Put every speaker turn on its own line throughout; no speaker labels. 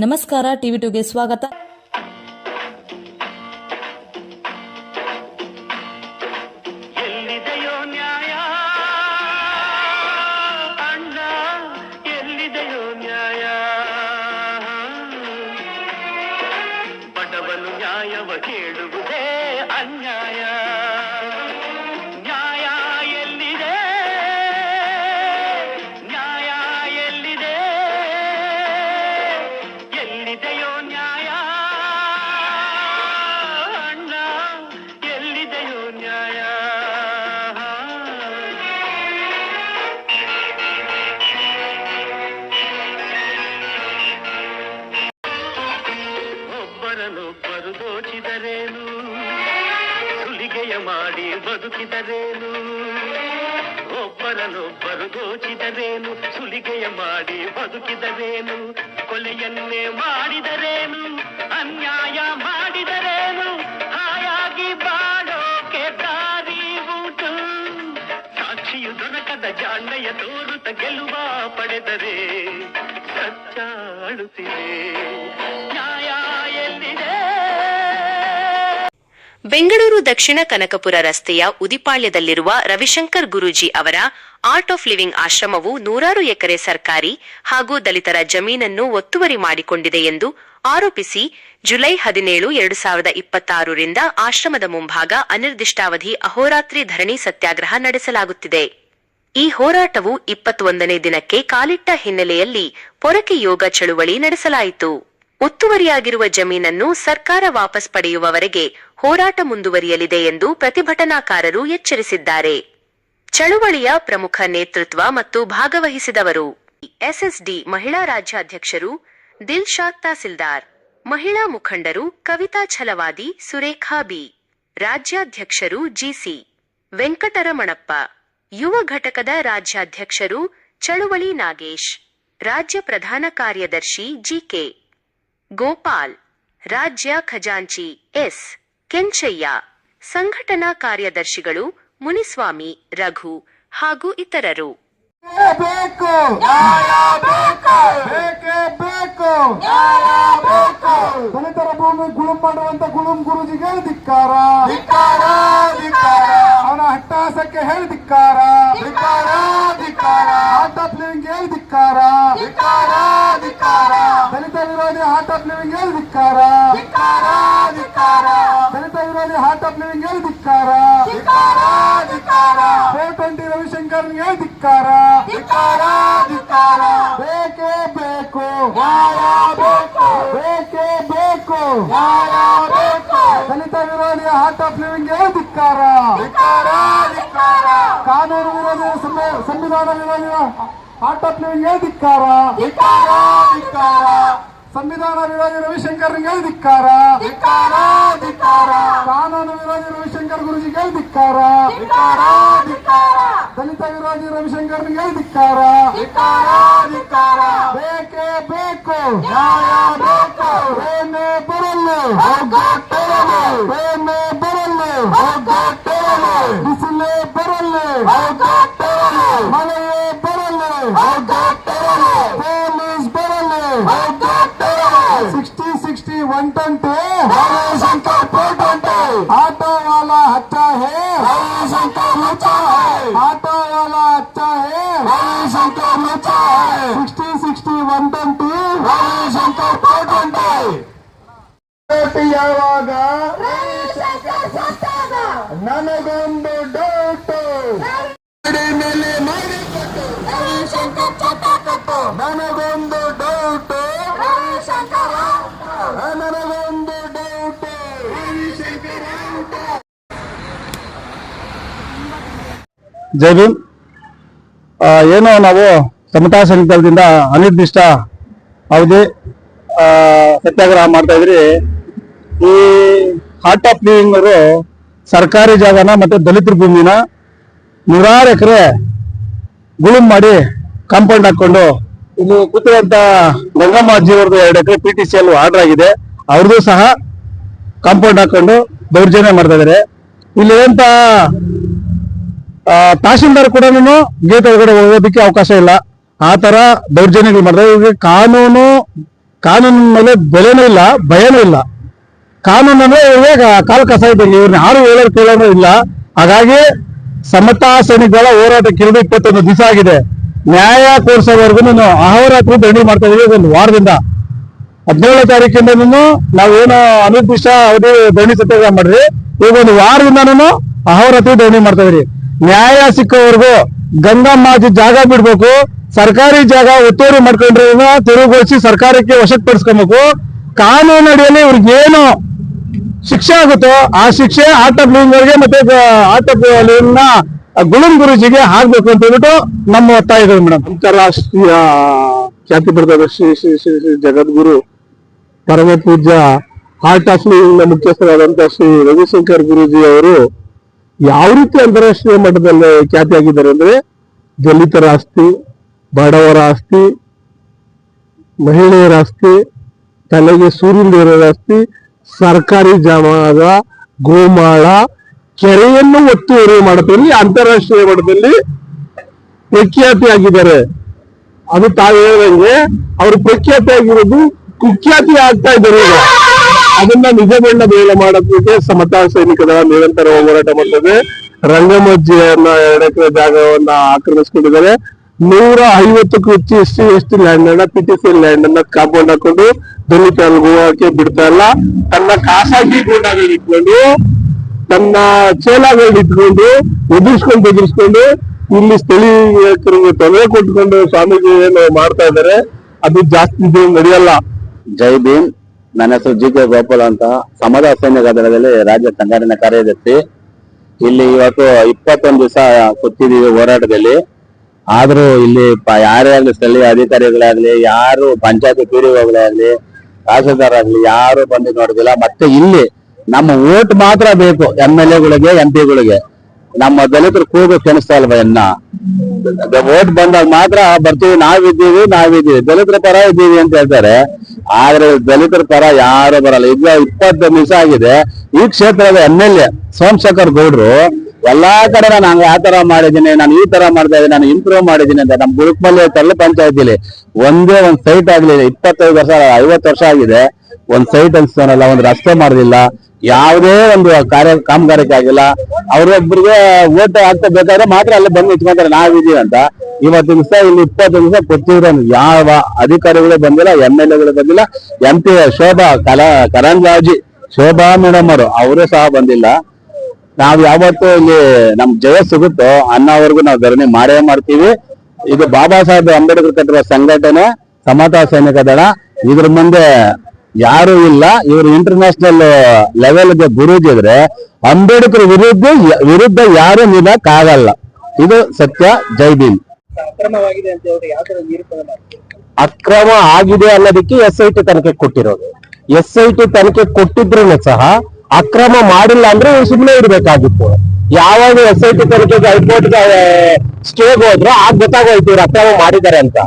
ನಮಸ್ಕಾರ, ಟಿವಿ2ಗೆ ಸ್ವಾಗತ.
ಎಲ್ಲಿದೆಯೋ ನ್ಯಾಯ ಅಣ್ಣ, ಎಲ್ಲಿದೆಯೋ ನ್ಯಾಯ? ಬಡವನು ನ್ಯಾಯವ ಕೇಳುವುದೇ ಅನ್ಯಾಯ. ನ್ಯಾಯ ಎಲ್ಲಿದೆ? ನ್ಯಾಯ ಎಲ್ಲಿದೆ? ಎಲ್ಲಿದೆಯೋ ನ್ಯಾಯ ಅಣ್ಣ, ಎಲ್ಲಿದೆಯೋ ನ್ಯಾಯ? ಒಬ್ಬರನ್ನೊಬ್ಬರು ದೋಚಿದರೇನು, ಸುಲಿಗೆಯ ಮಾಡಿ ಬದುಕಿದರೇನು? ಒಬ್ಬರನ್ನೊಬ್ಬರು ದೋಚಿದರೇನು, ಸುಲಿಗೆಯ ಮಾಡಿ ಬದುಕಿದರೇನು? ಕೊಲೆಯನ್ನೇ ಮಾಡಿದರೇನು, ಅನ್ಯಾಯ ಮಾಡಿದರೇನು? ಹಾಯಾಗಿ ಬಾಳೋಕೆ ದಾರಿ ಉಂಟು. ಸಾಕ್ಷಿಯು ದೊರಕದ ಜಾಣ್ಮೆಯ ತೋರುತ್ತ ಗೆಲುವ ಪಡೆದರೆ ಸತ್ಯ ಅಳುತ್ತಿದೆ. ನ್ಯಾಯ ಎಲ್ಲಿದೆ?
ಬೆಂಗಳೂರು ದಕ್ಷಿಣ ಕನಕಪುರ ರಸ್ತೆಯ ಉದಿಪಾಳ್ಯದಲ್ಲಿರುವ ರವಿಶಂಕರ್ ಗುರೂಜಿ ಅವರ ಆರ್ಟ್ ಆಫ್ ಲಿವಿಂಗ್ ಆಶ್ರಮವು 100 ಎಕರೆ ಸರ್ಕಾರಿ ಹಾಗೂ ದಲಿತರ ಜಮೀನನ್ನು ಒತ್ತುವರಿ ಮಾಡಿಕೊಂಡಿದೆ ಎಂದು ಆರೋಪಿಸಿ ಜುಲೈ 17, 2026 ರಿಂದ ಆಶ್ರಮದ ಮುಂಭಾಗ ಅನಿರ್ದಿಷ್ಟಾವಧಿ ಅಹೋರಾತ್ರಿ ಧರಣಿ ಸತ್ಯಾಗ್ರಹ ನಡೆಸಲಾಗುತ್ತಿದೆ. ಈ ಹೋರಾಟವು 21ನೇ ದಿನಕ್ಕೆ ಕಾಲಿಟ್ಟ ಹಿನ್ನೆಲೆಯಲ್ಲಿ ಪೊರಕೆ ಯೋಗ ಚಳುವಳಿ ನಡೆಸಲಾಯಿತು. ಒತ್ತುವರಿಯಾಗಿರುವ ಜಮೀನನ್ನು ಸರ್ಕಾರ ವಾಪಸ್ ಪಡೆಯುವವರೆಗೆ ಹೋರಾಟ ಮುಂದುವರಿಯಲಿದೆ ಎಂದು ಪ್ರತಿಭಟನಾಕಾರರು ಎಚ್ಚರಿಸಿದ್ದಾರೆ. ಚಳುವಳಿಯ ಪ್ರಮುಖ ನೇತೃತ್ವ ಮತ್ತು ಭಾಗವಹಿಸಿದವರು ಎಸ್ಎಸ್ಡಿ ಮಹಿಳಾ ರಾಜ್ಯಾಧ್ಯಕ್ಷರು ದಿಲ್ಶಾದ್ ತಹಸೀಲ್ದಾರ್, ಮಹಿಳಾ ಮುಖಂಡರು ಕವಿತಾ ಛಲವಾದಿ, ಸುರೇಖಾ ಬಿ, ರಾಜ್ಯಾಧ್ಯಕ್ಷರು ಜಿಸಿ ವೆಂಕಟರಮಣಪ್ಪ, ಯುವ ಘಟಕದ ರಾಜ್ಯಾಧ್ಯಕ್ಷರು ಚಳುವಳಿ ನಾಗೇಶ್, ರಾಜ್ಯ ಪ್ರಧಾನ ಕಾರ್ಯದರ್ಶಿ ಜಿಕೆ ಗೋಪಾಲ್, ರಾಜ್ಯ ಖಜಾಂಚಿ ಎಸ್ ಕೆಂಚಯ್ಯ, ಸಂಘಟನಾ ಕಾರ್ಯದರ್ಶಿಗಳು ಮುನಿಸ್ವಾಮಿ, ರಘು ಹಾಗೂ ಇತರರು.
ದಲಿತರ ಭೂಮಿ ಗುಳುಂ ಮಾಡುವಂತ ಗುಳುಂ ಗುರುಜಿಗೆ ಧಿಕ್ಕಾರ, ಅವನ ಹಟ್ಟಾಸಕ್ಕೆ ಹೇಳಿ ಧಿಕ್ಕಾರ, ಆರ್ಟ್ ಆಫ್ ಲಿವಿಂಗ್ ಹೇಳಿ ಧಿಕ್ಕಾರ, ದಲಿತ ವಿರೋಧಿ ಆರ್ಟ್ ಆಫ್ ಲಿವಿಂಗ್ ಹೇಳಿ ಧಿಕ್ಕಾರ, ದಲಿತ ವಿರೋಧಿ ಆರ್ಟ್ ಆಫ್ ಲಿವಿಂಗ್ ಹೇಳಿ ಧಿಕ್ಕಾರ, 420 ರವಿಶಂಕರ್ ಹೇಳಿ ಧಿಕ್ಕಾರ. ಬೇಕೇ ಬೇಕು, ಬೇಕೇ ಬೇಕು, ದಲಿತ ವಿರೋಧಿ ಆರ್ಟ್ ಆಫ್ ಲಿವಿಂಗ್ ಹೇಳಿ ಧಿಕ್ಕಾರ, ಕಾನೂನು ವಿರೋಧಿ ಸಂವಿಧಾನ ವಿರೋಧಿ ಆರ್ಟ್ ಆಫ್ ಲಿವಿಂಗ್ ಹೇಳಿ ಧಿಕ್ಕಾರ, ಸಂವಿಧಾನ ವಿರೋಧಿ ರವಿಶಂಕರ್ ಹೇಳಿ ಧಿಕ್ಕಾರ, ಕಾನೂನು ವಿರೋಧಿ ರವಿಶಂಕರ್ ಗುರುಜಿಗೆ ಧಿಕ್ಕಾರ, ದಲಿತ ವಿರೋಧಿ ರವಿಶಂಕರ್ ಹೇಳಿ ಧಿಕ್ಕಾರ. ಬೇಕೇ ಬೇಕು, ಏನೇ ಬರಲ್ಲ, ಏನೇ ಬರಲ್ಲ, ಬಿಸಿಲೇ ಬರಲ್ಲ, ಮಳೆಯೇ ಬರಲ್ಲ, ಪೊಲೀಸ್ ಬರಲ್ಲ, 60-60 120 ಆಟೋ वाला अच्छा है, ಆಟೋ वाला अच्छा है, 60-60 120 ಯಾವಾಗ ನನಗೊಂದು ಡೌಟು, ಮೇಲೆ ಮಾಡಿಕೊಟ್ಟು ನನಗೊಂದು ಡೌಟು, ನನಗೊಂದು ಡೌಟು.
ಜೈ ಭೀಮ್. ಏನು ನಾವು ಸಮತಾ ಸಂಘದಿಂದ ಅನಿರ್ದಿಷ್ಟ ಅವಧಿ ಸತ್ಯಾಗ್ರಹ ಮಾಡ್ತಾ ಇದ್ರಿ. ಈ ಆರ್ಟ್ ಆಫ್ ಲಿವಿಂಗ್ ಅವರು ಸರ್ಕಾರಿ ಜಾಗನ ಮತ್ತೆ ದಲಿತರ ಭೂಮಿನ 100 ಎಕರೆ ಗುಳುಂ ಮಾಡಿ ಕಾಂಪೌಂಡ್ ಹಾಕೊಂಡು ಇಲ್ಲಿ ಕೂತಿರುವಂತ ಗಂಗಮ್ಮ ಅಜ್ಜಿಯವ್ರದ್ದು 2 ಎಕರೆ PTCL ಆರ್ಡರ್ ಆಗಿದೆ. ಅವ್ರದ್ದು ಸಹ ಕಾಂಪೌಂಡ್ ಹಾಕೊಂಡು ದೌರ್ಜನ್ಯ ಮಾಡ್ತಾ ಇದಾರೆ. ಇಲ್ಲಿ ಅಂತ ತಹಶೀಲ್ದಾರ್ ಕೂಡ ಗೇಟ್ ಒಳಗಡೆ ಹೋಗೋದಕ್ಕೆ ಅವಕಾಶ ಇಲ್ಲ. ಆ ತರ ದೌರ್ಜನ್ಯಗಳು ಮಾಡಿದ್ರೆ ಕಾನೂನು ಕಾನೂನಿನ ಮೇಲೆ ಬೆಲೆನೂ ಇಲ್ಲ, ಭಯನೂ ಇಲ್ಲ. ಕಾನೂನು ಅಂದ್ರೆ ಇವಾಗ ಕಾಲು ಕಸ ಇದ್ದಂಗೆ, ಇವ್ರನ್ನ ಯಾರು ಹೇಳೋರು ಕೇಳೋರು ಇಲ್ಲ. ಹಾಗಾಗಿ ಸಮತಾ ಸೈನಿಕಗಳ ಹೋರಾಟಕ್ಕೆ 21 ದಿವಸ ಆಗಿದೆ. ನ್ಯಾಯ ಕೋರ್ಸೋವರೆಗೂ ಅಹೋರಾತ್ರಿ ಧರಣಿ ಮಾಡ್ತಾ ಇದೀವಿ. ಒಂದು ವಾರದಿಂದ 17ನೇ ತಾರೀಕಿಂದ ನಾವೇನು ಅನಿರ್ದಿಷ್ಟ ಅವಧಿ ಧರಣಿ ಸತ್ಯಾಗ್ರಹ ಮಾಡ್ರಿ, ಈಗ ಒಂದು ವಾರದಿಂದನೂ ಅಹೋರಾತ್ರಿ ಧರಣಿ ಮಾಡ್ತಾ ಇದೀವಿ. ನ್ಯಾಯ ಸಿಕ್ಕವರೆಗೂ ಗಂಗಮ್ಮಾಜಿ ಜಾಗ ಬಿಡ್ಬೇಕು, ಸರ್ಕಾರಿ ಜಾಗ ಒತ್ತುವರಿ ಮಾಡ್ಕೊಂಡ್ರೆ ತೆರವುಗೊಳಿಸಿ ಸರ್ಕಾರಕ್ಕೆ ವಶಪಡಿಸ್ಕೊಬೇಕು. ಕಾನೂನು ಅಡಿಯಲ್ಲಿ ಇವ್ರಿಗೆ ಏನು ಶಿಕ್ಷೆ ಆಗುತ್ತೋ ಆ ಶಿಕ್ಷೆ ಆರ್ಟ್ ಆಫ್ ಲಿವಿಂಗ್ ಅವರಿಗೆ ಮತ್ತೆ ಆರ್ಟ್ ಆಫ್ ಲಿವಿಂಗ್ ನ ಗುಳುಂ ಗುರುಜಿಗೆ ಆಗ್ಬೇಕು ಅಂತ ಹೇಳ್ಬಿಟ್ಟು ನಮ್ಮ ಒತ್ತಾಯ ಇದೆ ಮೇಡಮ್. ಅಂತಾರಾಷ್ಟ್ರೀಯ ಖ್ಯಾತಿ ಪಡೆದ ಶ್ರೀ ಶ್ರೀ ಶ್ರೀ ಶ್ರೀ ಜಗದ್ಗುರು ಪರಮ ಪೂಜ್ಯ ಆರ್ಟ್ ಆಫ್ ಲಿವಿಂಗ್ ನ ಮುಖ್ಯಸ್ಥರಾದಂತಹ ಶ್ರೀ ರವಿಶಂಕರ್ ಗುರೂಜಿ ಅವರು ಯಾವ ರೀತಿ ಅಂತಾರಾಷ್ಟ್ರೀಯ ಮಟ್ಟದಲ್ಲಿ ಖ್ಯಾತಿಯಾಗಿದ್ದಾರೆ ಅಂದ್ರೆ, ದಲಿತರ ಆಸ್ತಿ, ಬಡವರ ಆಸ್ತಿ, ಮಹಿಳೆಯರ ಆಸ್ತಿ, ತಲೆಗೆ ಸೂರ್ಯನ ಆಸ್ತಿ, ಸರ್ಕಾರಿ ಜಾಗ, ಗೋಮಾಳ, ಕೆರೆಯನ್ನು ಒತ್ತುವರಿ ಮಾಡೋದ್ರಲ್ಲಿ ಅಂತಾರಾಷ್ಟ್ರೀಯ ಮಟ್ಟದಲ್ಲಿ ಪ್ರಖ್ಯಾತಿ ಆಗಿದ್ದಾರೆ. ಅದು ತಾವು ಹೇಳಿದಂಗೆ ಅವರು ಪ್ರಖ್ಯಾತಿ ಆಗಿರೋದು ಕುಖ್ಯಾತಿ ಆಗ್ತಾ ಇದ್ದಾರೆ. ಈಗ ಅದನ್ನ ನಿಜಗಣ್ಣ ಬೇಳೆ ಮಾಡೋದಕ್ಕೆ ಸಮತಾ ಸೈನಿಕ ದಳ ನಿರಂತರ ಹೋರಾಟ ಮಾಡ್ತದೆ. ರಂಗಮಜ್ಜಿಯನ್ನ 2 ಎಕರೆ ಜಾಗವನ್ನ ಆಕ್ರಮಿಸಿಕೊಂಡಿದ್ದಾರೆ. 150ಕ್ಕೂ ಹೆಚ್ಚು ಎಸ್ಟಿ ಲ್ಯಾಂಡ್ ಅನ್ನ, PTC ಲ್ಯಾಂಡ್ ಅನ್ನ ಕಾಂಪೌಂಡ್ ಹಾಕೊಂಡು ದಲಿತರಿಗೆ ಹೋಗಕ್ಕೆ ಬಿಡ್ತಾ ಇಲ್ಲ. ತನ್ನ ಖಾಸಗಿ ಗೂಡಾಗಳು ಇಟ್ಕೊಂಡು, ತನ್ನ ಚೇಲಾಗಳು ಇಟ್ಕೊಂಡು ಎದುರಿಸ್ಕೊಂಡು ಇಲ್ಲಿ ಸ್ಥಳೀಯರಿಗೆ ತೊಂದರೆ ಕೊಟ್ಕೊಂಡು ಸ್ವಾಮೀಜಿ ಏನು ಮಾಡ್ತಾ ಇದ್ದಾರೆ, ಅದು ಜಾಸ್ತಿ ನಡೆಯಲ್ಲ.
ಜೈ ಭೀಮ್. ನನ್ನ ಹೆಸರು GK ಗೋಪಾಲ್ ಅಂತ, ಸಮತಾ ಸೈನಿಕ ದಳದಲ್ಲಿ ರಾಜ್ಯ ಸಂಘಟನಾ ಕಾರ್ಯದರ್ಶಿ. ಇಲ್ಲಿ ಇವತ್ತು 21 ದಿವಸ ಕೂತಿದೀವಿ ಹೋರಾಟದಲ್ಲಿ. ಆದ್ರೂ ಇಲ್ಲಿ ಯಾರೇ ಆಗ್ಲಿ, ಸ್ಥಳೀಯ ಅಧಿಕಾರಿಗಳಾಗ್ಲಿ, ಯಾರು ಪಂಚಾಯತಿ PDOಗಳೇ ಆಗ್ಲಿ, ತಹಸೀಲ್ದಾರ್ ಆಗ್ಲಿ, ಯಾರು ಬಂದು ನೋಡುದಿಲ್ಲ. ಮತ್ತೆ ಇಲ್ಲಿ ನಮ್ಮ ಓಟ್ ಮಾತ್ರ ಬೇಕು, MLAಗಳಿಗೆ, MP ಗಳಿಗೆ. ನಮ್ಮ ದಲಿತರು ಕೂಗು ಕೆಣಿಸ್ತಾ ಇಲ್ವಾ ಇನ್ನ? ಓಟ್ ಬಂದಾಗ ಮಾತ್ರ ಬರ್ತೀವಿ, ನಾವಿದ್ದೀವಿ ದಲಿತರ ಪರ ಇದ್ದೀವಿ ಅಂತ ಹೇಳ್ತಾರೆ. ಆದ್ರೆ ದಲಿತರ ಪರ ಯಾರು ಬರಲ್ಲ. ಈಗ 20 ದಿವಸ ಆಗಿದೆ. ಈ ಕ್ಷೇತ್ರದ MLA ಸೋಮಶೇಖರ್ ಗೌಡ್ರು ಎಲ್ಲಾ ಕಡೆ ನಾನು ಆ ತರ ಮಾಡಿದ್ದೀನಿ, ನಾನು ಈ ತರ ಮಾಡ್ತಾ ಇದ್ದೀನಿ, ನಾನು ಇಂಪ್ರೂವ್ ಮಾಡಿದ್ದೀನಿ ಅಂತ ನಮ್ಮ ಗುರುಕ್ಮಲ್ಲಿ ತಾಲೂಕು ಪಂಚಾಯತಿಲಿ ಒಂದೇ ಒಂದ್ ಸೈಟ್ ಆಗ್ಲಿಲ್ಲ. 25 ವರ್ಷ 50 ವರ್ಷ ಆಗಿದೆ, ಒಂದ್ ಸೈಟ್ ಅನ್ಸ್ತಾನಲ್ಲ, ಒಂದ್ ರಸ್ತೆ ಮಾಡಿಲ್ಲ, ಯಾವುದೇ ಒಂದು ಕಾಮಗಾರಿಕೆ ಆಗಿಲ್ಲ. ಅವ್ರೊಬ್ಬರಿಗೆ ಓಟ್ ಹಾಕ್ತಾ ಬೇಕಾದ್ರೆ ಮಾತ್ರ ಅಲ್ಲಿ ಬಂದು ನಿಂತ್ಕೊಂತಾರೆ ನಾವಿದೀವಿ ಅಂತ. ಇವತ್ತು ದಿವಸ ಇಲ್ಲಿ 20 ದಿವಸ ಕೊಟ್ಟಿರೋ ಯಾವ ಅಧಿಕಾರಿಗಳು ಬಂದಿಲ್ಲ, MLAಗಳು ಬಂದಿಲ್ಲ. MP ಶೋಭಾ ಕರಂದ್ಲಾಜಿ ಶೋಭಾ ಮೇಡಮ್ ಅವರು ಸಹ ಬಂದಿಲ್ಲ. ನಾವ್ ಯಾವತ್ತು ಇಲ್ಲಿ ನಮ್ ಜಯ ಸಿಗುತ್ತೋ ಅನ್ನೋವರೆಗೂ ನಾವು ಧರಣಿ ಮಾಡೇ ಮಾಡ್ತೀವಿ. ಇದು ಬಾಬಾ ಸಾಹೇಬ್ ಅಂಬೇಡ್ಕರ್ ಕಟ್ಟಿರುವ ಸಂಘಟನೆ ಸಮತಾ ಸೈನಿಕ ದಳ. ಇದ್ರ ಮುಂದೆ ಯಾರು ಇಲ್ಲ. ಇವರು ಇಂಟರ್ನ್ಯಾಷನಲ್ ಲೆವೆಲ್ಗೆ ಗುರೂಜಿ ಇದ್ರೆ ಅಂಬೇಡ್ಕರ್ ವಿರುದ್ಧ ಯಾರು ನಿಲ್ಲಕ್ಕಾಗಲ್ಲ. ಇದು ಸತ್ಯ. ಜೈ ಭೀಮ್. ಅಕ್ರಮ ಆಗಿದೆ ಅನ್ನೋದಕ್ಕೆ SIT ತನಿಖೆ ಕೊಟ್ಟಿರೋದು. SIT ತನಿಖೆ ಕೊಟ್ಟಿದ್ರು ಸಹ ಅಕ್ರಮ ಮಾಡಿಲ್ಲ ಅಂದ್ರೆ ಸುಮ್ಮನೆ ಇರ್ಬೇಕಾಗಿತ್ತು. ಯಾವಾಗ SIT ತನಿಖೆಗೆ ಹೈಕೋರ್ಟ್ಗೆ ಸ್ಟೇಗೆ ಹೋದ್ರು ಆಗ ಗೊತ್ತಾಗೋಯ್ತು ಇವ್ರು ಅಕ್ರಮ ಮಾಡಿದ್ದಾರೆ ಅಂತ.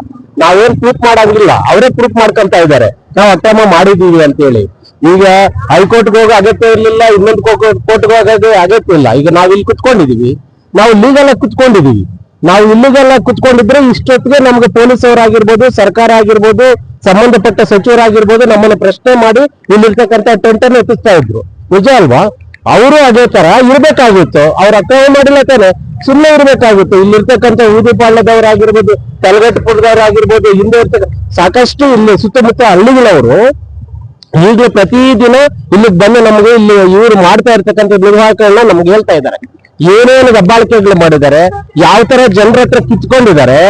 ನಾವೇನ್ ಪ್ರೂಫ್ ಮಾಡಂಗಿಲ್ಲ, ಅವರೇ ಪ್ರೂಫ್ ಮಾಡ್ಕೊಂತ ಇದ್ದಾರೆ ನಾವು ಅಕ್ರಮ ಮಾಡಿದೀವಿ ಅಂತ ಹೇಳಿ. ಈಗ ಹೈಕೋರ್ಟ್ಗೆ ಹೋಗೋ ಅಗತ್ಯ ಇರ್ಲಿಲ್ಲ, ಇನ್ನೊಂದು ಕೋರ್ಟ್ಗೆ ಹೋಗೋದು ಅಗತ್ಯ ಇಲ್ಲ. ಈಗ ನಾವ್ ಇಲ್ಲಿ ಕುತ್ಕೊಂಡಿದೀವಿ, ನಾವು ಲೀಗಲ್ ಆಗಿ ಕುತ್ಕೊಂಡಿದೀವಿ. ನಾವು ಇಲ್ಲಿಗೆಲ್ಲ ಕುತ್ಕೊಂಡಿದ್ರೆ ಇಷ್ಟೊತ್ತಿಗೆ ನಮ್ಗೆ ಪೊಲೀಸ್ ಅವರಾಗಿರ್ಬೋದು, ಸರ್ಕಾರ ಆಗಿರ್ಬೋದು, ಸಂಬಂಧಪಟ್ಟ ಸಚಿವರಾಗಿರ್ಬೋದು ನಮ್ಮನ್ನ ಪ್ರಶ್ನೆ ಮಾಡಿ ಇಲ್ಲಿರ್ತಕ್ಕಂಥ ಟೆಂಟ್ ಅನ್ನು ಎತ್ತಿಸ್ತಾ ಇದ್ರು. ನಿಜ ಅಲ್ವಾ? ಅವರು ಅದೇ ತರ ಇರ್ಬೇಕಾಗಿತ್ತು. ಅವ್ರ ಅಕ್ರಮ ಮಾಡಿಲ್ಲ ತಾನೆ, ಸುಮ್ಮನೆ ಇರ್ಬೇಕಾಗಿತ್ತು. ಇಲ್ಲಿರ್ತಕ್ಕಂಥ ಊದಿಪಾಳ್ಯದವರಾಗಿರ್ಬೋದು, ತಲಗಟ್ಟಪುರದವರಾಗಿರ್ಬೋದು, ಹಿಂದೆ ಇರ್ತಕ್ಕ ಸಾಕಷ್ಟು ಇಲ್ಲಿ ಸುತ್ತಮುತ್ತ ಹಳ್ಳಿಗಳವರು ಈಗಲೂ ಪ್ರತಿದಿನ ಇಲ್ಲಿಗೆ ಬಂದು ನಮಗೆ ಇಲ್ಲಿ ಇವರು ಮಾಡ್ತಾ ಇರ್ತಕ್ಕಂಥ ನಿರ್ವಾಹಕಗಳನ್ನ ನಮ್ಗೆ ಹೇಳ್ತಾ ಇದ್ದಾರೆ. ಏನೇನು ದಬ್ಬಾಳಿಕೆಗಳು ಮಾಡಿದ್ದಾರೆ, ಯಾವ ತರ ಜನರ ಹತ್ರ ಕಿತ್ಕೊಂಡಿದ್ದಾರೆ.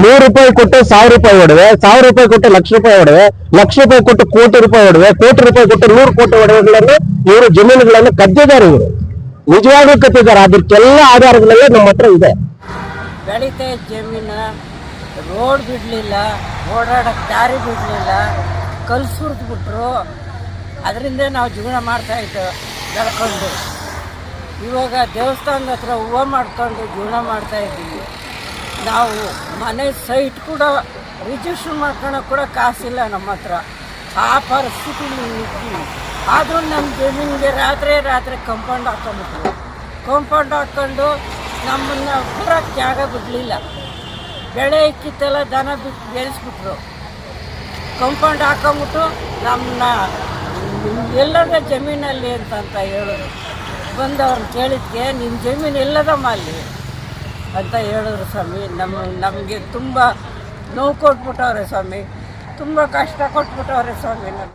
100 ರೂಪಾಯಿ ಕೊಟ್ಟು 1000 ರೂಪಾಯಿ ಒಡವೆ, 1000 ರೂಪಾಯಿ ಕೊಟ್ಟು ಲಕ್ಷ ರೂಪಾಯಿ ಒಡವೆ, ಲಕ್ಷ ರೂಪಾಯಿ ಕೊಟ್ಟು ಕೋಟಿ ರೂಪಾಯಿ ಒಡವೆ, ಕೋಟಿ ರೂಪಾಯಿ ಕೊಟ್ಟು 100 ಕೋಟಿ ಒಡವೆಗಳನ್ನು ಇವರು ಜಮೀನುಗಳನ್ನು ಕದ್ದಿದ್ದಾರೆ. ಇವರು ನಿಜವಾಗ್ಲೂ ಕತ್ತಿದ್ದಾರೆ. ಅದಕ್ಕೆಲ್ಲ ಆಧಾರಗಳೆಲ್ಲ ನಮ್ಮ ಹತ್ರ ಇದೆ.
ಬೆಳೀತಾ ಜಮೀನು, ರೋಡ್ ಬಿಡಲಿಲ್ಲ, ಓಡಾಡಕ್ಕೆ ದಾರಿ ಬಿಡಲಿಲ್ಲ, ಕಲ್ಲು ಸುರಿದ್ಬಿಟ್ರು. ಅದರಿಂದ ನಾವು ಜೀವನ ಮಾಡ್ತಾಯಿದ್ದು ಬೆಳ್ಕೊಂಡು. ಇವಾಗ ದೇವಸ್ಥಾನದ ಹತ್ರ ಹೂವು ಮಾಡ್ಕೊಂಡು ಜೀವನ ಮಾಡ್ತಾಯಿದ್ದೀವಿ. ನಾವು ಮನೆ ಸೈಟ್ ಕೂಡ ರಿಜಿಸ್ಟ್ರ್ ಮಾಡ್ಕೊಳಕ್ಕೆ ಕೂಡ ಕಾಸಿಲ್ಲ ನಮ್ಮ ಹತ್ರ. ಆ ಪರಿಸ್ಥಿತಿಲಿ ಇದ್ದೀವಿ. ಆದರೂ ನಮ್ಮ ಜಮೀನಿಗೆ ರಾತ್ರಿ ಕಂಪೌಂಡ್ ಹಾಕ್ಕೊಂಡ್ಬಿಟ್ರು. ಕಂಪೌಂಡ್ ಹಾಕ್ಕೊಂಡು ನಮ್ಮನ್ನು ಬರೋಕ್ಕೆ ಜಾಗ ಬಿಡಲಿಲ್ಲ. ಬೆಳೆ ಇಕ್ಕಿತ್ತೆಲ್ಲ ದನ ಬಿಟ್ಟು ಬೆಳೆಸ್ಬಿಟ್ರು. ಕಂಪೌಂಡ್ ಹಾಕೊಂಬಿಟ್ಟು ನಮ್ಮನ್ನ ಎಲ್ಲದ ಜಮೀನಲ್ಲಿ ಅಂತ ಹೇಳಿದ್ರು. ಬಂದವ್ರನ್ನ ಕೇಳಿದ್ಕೆ ನಿನ್ನ ಜಮೀನು ಎಲ್ಲದಮ್ಮ ಅಲ್ಲಿ ಅಂತ ಹೇಳಿದ್ರು ಸ್ವಾಮಿ. ನಮಗೆ ತುಂಬ ನೋವು ಕೊಟ್ಬಿಟ್ಟವ್ರೆ ಸ್ವಾಮಿ, ತುಂಬ ಕಷ್ಟ ಕೊಟ್ಬಿಟ್ಟವ್ರೆ ಸ್ವಾಮಿ ನಮ್ಗೆ.